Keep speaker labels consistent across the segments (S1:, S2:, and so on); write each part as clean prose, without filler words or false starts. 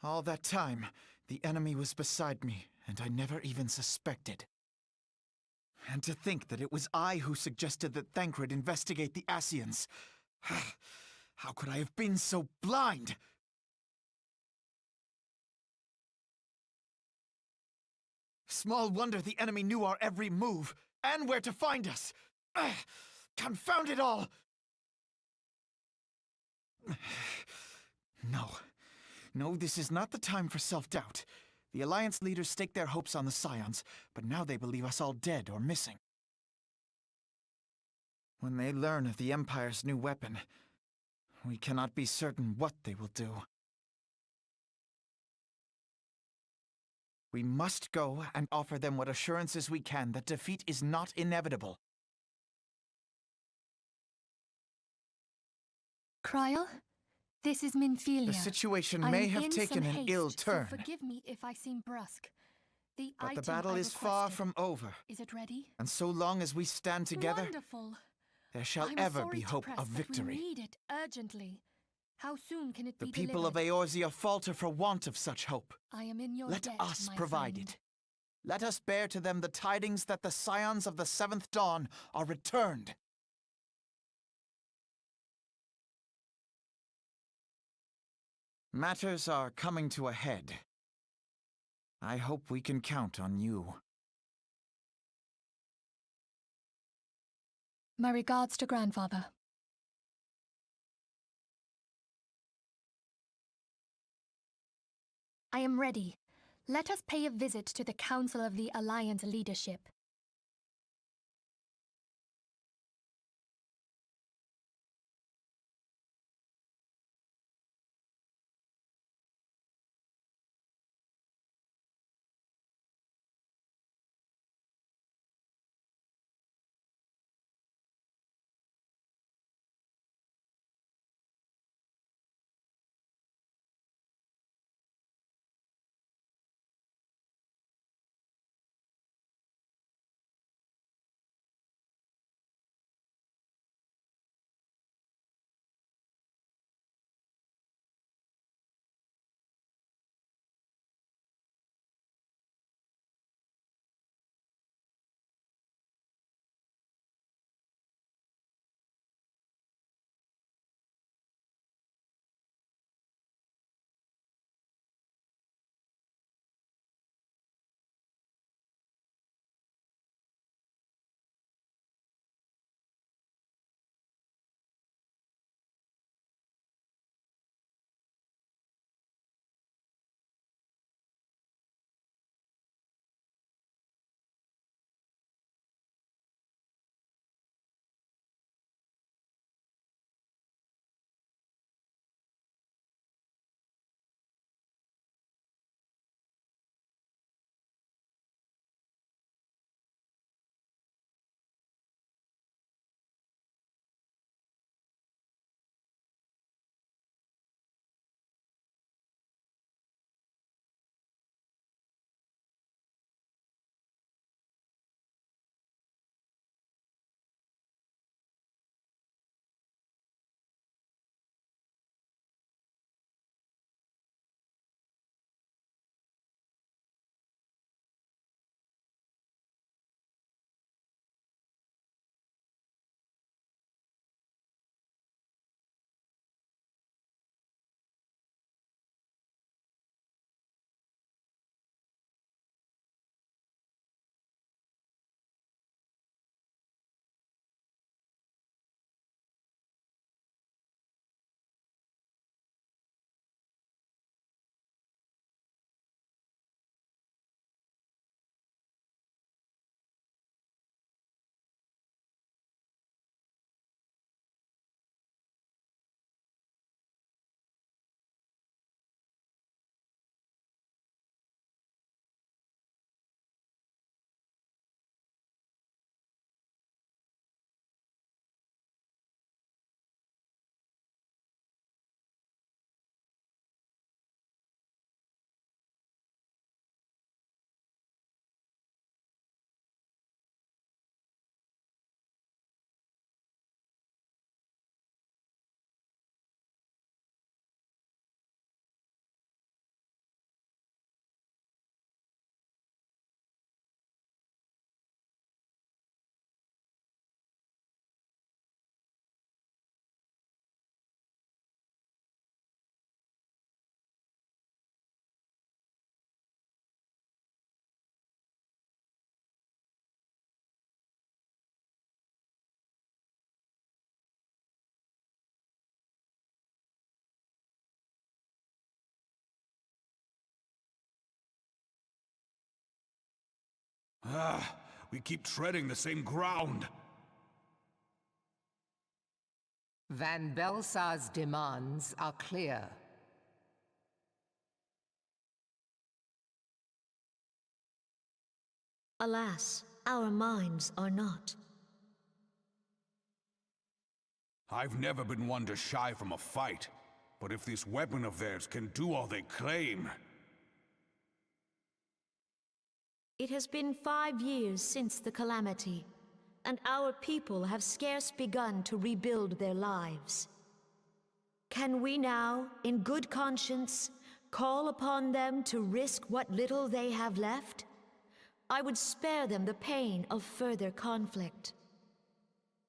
S1: All that time, the enemy was beside me, and I never even suspected. And to think that it was I who suggested that Thancred investigate the Ascians. How could I have been so blind? Small wonder the enemy knew our every move, and where to find us! Confound it all! No, this is not the time for self-doubt. The Alliance leaders staked their hopes on the Scions, but now they believe us all dead or missing. When they learn of the Empire's new weapon, we cannot be certain what they will do. We must go and offer them what assurances we can that defeat is not inevitable.
S2: Cryle, this is Minfilia.
S1: The situation may have taken an ill turn.
S2: So forgive me if I seem brusque.
S1: But the battle is far from over.
S2: Is it ready?
S1: And so long as we stand together,
S2: Wonderful.
S1: there shall
S2: I'm
S1: ever
S2: sorry
S1: be hope
S2: to press,
S1: of victory.
S2: But we need it urgently. How soon can it
S1: The
S2: be
S1: people of
S2: delivered?
S1: Eorzea falter for want of such hope.
S2: I am in your
S1: Let
S2: debt,
S1: us
S2: my
S1: provide
S2: friend.
S1: it. Let us bear to them the tidings that the Scions of the Seventh Dawn are returned. Matters are coming to a head. I hope we can count on you.
S2: My regards to Grandfather. I am ready. Let us pay a visit to the Council of the Alliance leadership.
S3: We keep treading the same ground.
S4: Van Belsar's demands are clear.
S5: Alas, our minds are not.
S3: I've never been one to shy from a fight, but if this weapon of theirs can do all they claim...
S5: It has been 5 years since the calamity, and our people have scarce begun to rebuild their lives. Can we now, in good conscience, call upon them to risk what little they have left? I would spare them the pain of further conflict.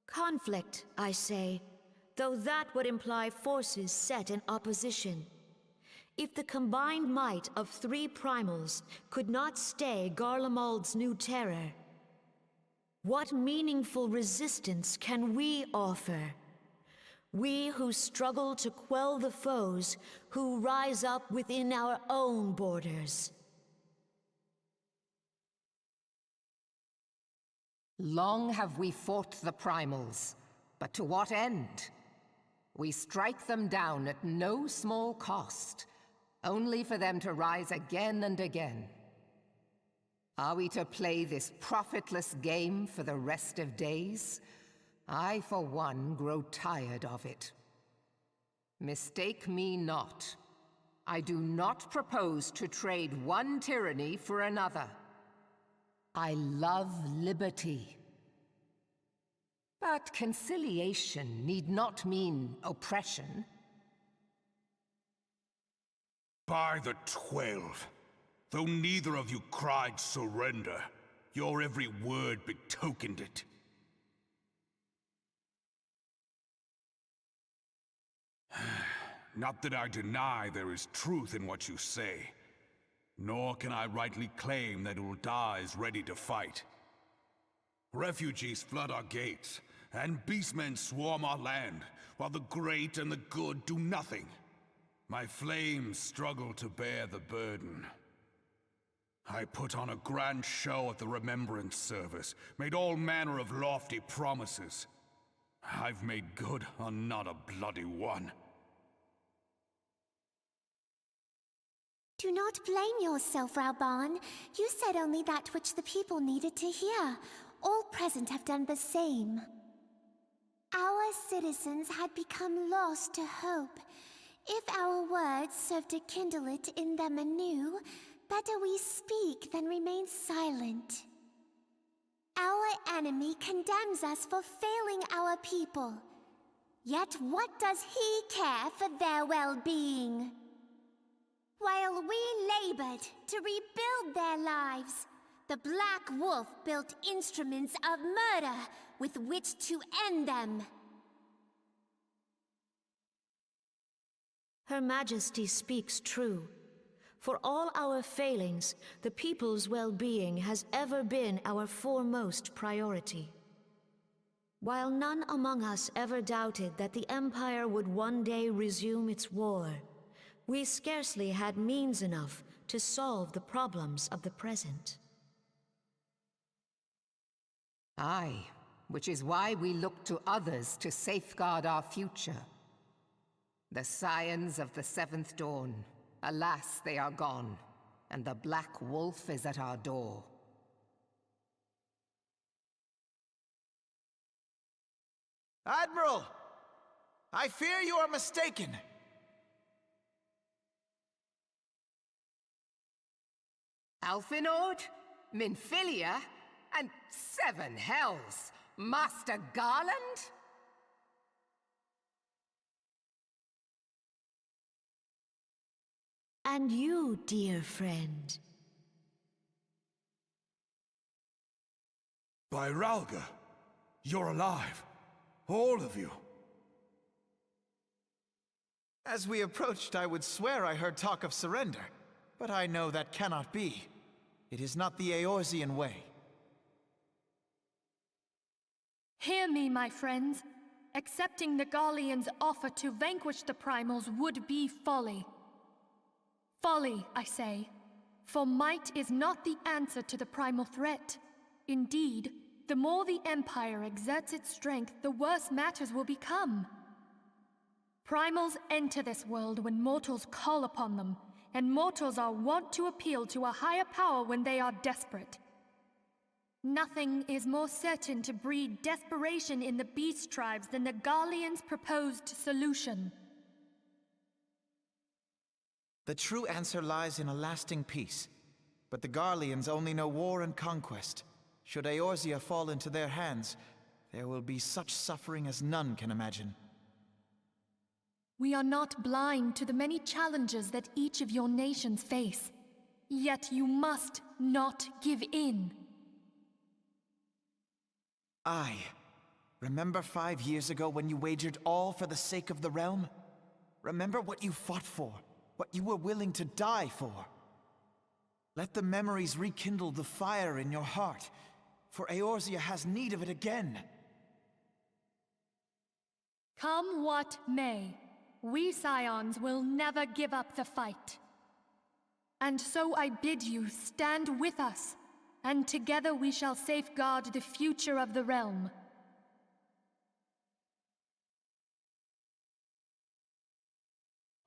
S5: Conflict, I say, though that would imply forces set in opposition. If the combined might of 3 primals could not stay Garlemald's new terror, what meaningful resistance can we offer? We who struggle to quell the foes who rise up within our own borders.
S4: Long have we fought the primals, but to what end? We strike them down at no small cost, only for them to rise again and again. Are we to play this profitless game for the rest of days? I, for one, grow tired of it. Mistake me not. I do not propose to trade one tyranny for another. I love liberty. But conciliation need not mean oppression.
S3: By the 12, though neither of you cried surrender, your every word betokened it. Not that I deny there is truth in what you say, nor can I rightly claim that Ul'dah is ready to fight. Refugees flood our gates, and beastmen swarm our land, while the great and the good do nothing. My flames struggle to bear the burden. I put on a grand show at the Remembrance Service, made all manner of lofty promises. I've made good on not a bloody one.
S6: Do not blame yourself, Rauban. You said only that which the people needed to hear. All present have done the same. Our citizens had become lost to hope. If our words serve to kindle it in them anew, better we speak than remain silent. Our enemy condemns us for failing our people. Yet what does he care for their well-being? While we labored to rebuild their lives, the Black Wolf built instruments of murder with which to end them.
S5: Her Majesty speaks true. For all our failings, the people's well-being has ever been our foremost priority. While none among us ever doubted that the Empire would one day resume its war, we scarcely had means enough to solve the problems of the present.
S4: Aye, which is why we look to others to safeguard our future. The Scions of the Seventh Dawn, alas, they are gone, and the Black Wolf is at our door.
S1: Admiral! I fear you are mistaken.
S4: Alphinaud, Minfilia, and 7 hells! Master Garland?
S5: And you, dear friend.
S3: By Ralga, you're alive. All of you.
S1: As we approached, I would swear I heard talk of surrender, but I know that cannot be. It is not the Eorzean way.
S2: Hear me, my friends. Accepting the Gallians' offer to vanquish the Primals would be folly. Folly, I say. For might is not the answer to the Primal threat. Indeed, the more the Empire exerts its strength, the worse matters will become. Primals enter this world when mortals call upon them, and mortals are wont to appeal to a higher power when they are desperate. Nothing is more certain to breed desperation in the beast tribes than the Garleans' proposed solution.
S1: The true answer lies in a lasting peace. But the Garleans only know war and conquest. Should Eorzea fall into their hands, there will be such suffering as none can imagine.
S2: We are not blind to the many challenges that each of your nations face. Yet you must not give in.
S1: Remember 5 years ago when you wagered all for the sake of the realm? Remember what you fought for, what you were willing to die for. Let the memories rekindle the fire in your heart, for Eorzea has need of it again.
S2: Come what may, we Scions will never give up the fight. And so I bid you stand with us, and together we shall safeguard the future of the realm.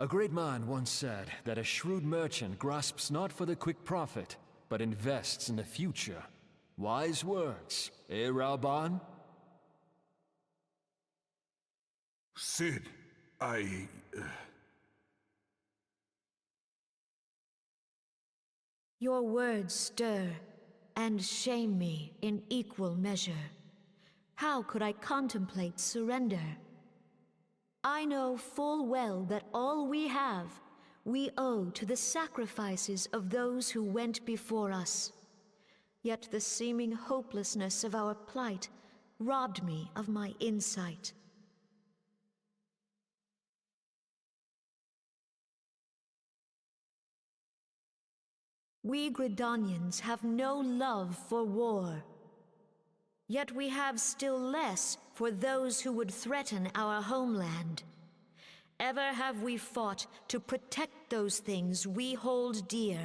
S7: A great man once said that a shrewd merchant grasps not for the quick profit, but invests in the future. Wise words, eh, Ralban?
S3: Sid,
S5: Your words stir and shame me in equal measure. How could I contemplate surrender? I know full well that all we have, we owe to the sacrifices of those who went before us. Yet the seeming hopelessness of our plight robbed me of my insight. We Gridanians have no love for war. Yet we have still less for those who would threaten our homeland. Ever have we fought to protect those things we hold dear,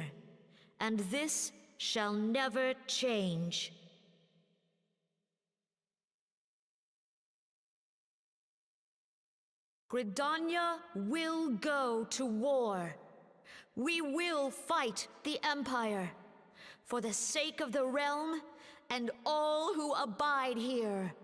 S5: and this shall never change. Gridania will go to war. We will fight the Empire, for the sake of the realm and all who abide here.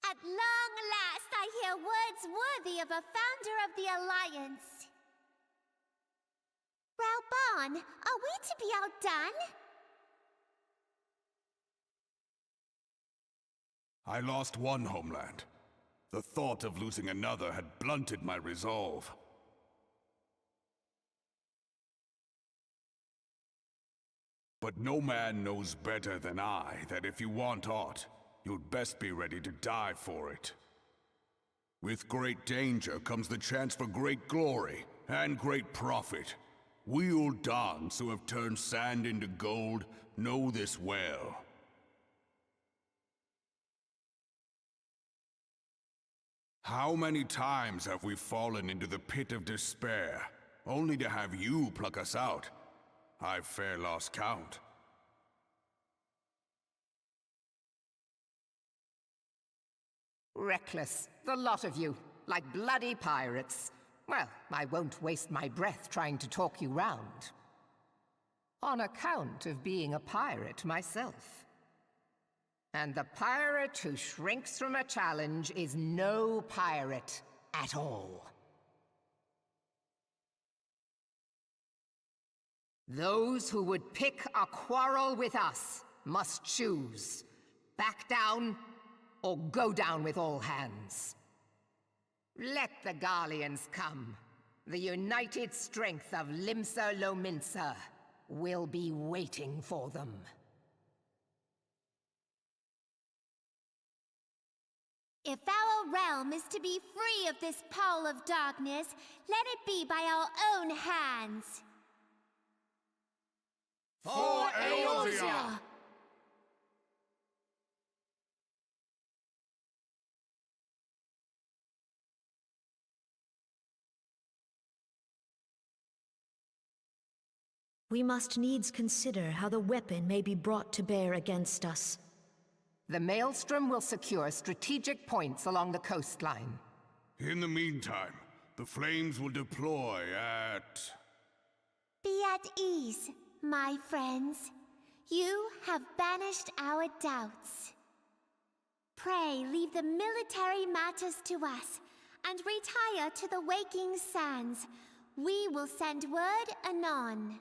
S6: At long last, I hear words worthy of a founder of the Alliance. Ralban, are we to be outdone?
S3: I lost one homeland. The thought of losing another had blunted my resolve. But no man knows better than I that if you want aught, you'd best be ready to die for it. With great danger comes the chance for great glory and great profit. We Uldans who have turned sand into gold know this well. How many times have we fallen into the pit of despair, only to have you pluck us out? I've fair lost count.
S4: Reckless, the lot of you, like bloody pirates. Well, I won't waste my breath trying to talk you round. On account of being a pirate myself. And the pirate who shrinks from a challenge is no pirate at all. Those who would pick a quarrel with us must choose. Back down, or go down with all hands. Let the Garleans come. The united strength of Limsa Lominsa will be waiting for them.
S6: If our realm is to be free of this pall of darkness, let it be by our own hands.
S3: For Eorzea!
S5: We must needs consider how the weapon may be brought to bear against us.
S4: The Maelstrom will secure strategic points along the coastline.
S3: In the meantime, the flames will deploy at...
S6: Be at ease, my friends. You have banished our doubts. Pray leave the military matters to us, and retire to the waking sands. We will send word anon.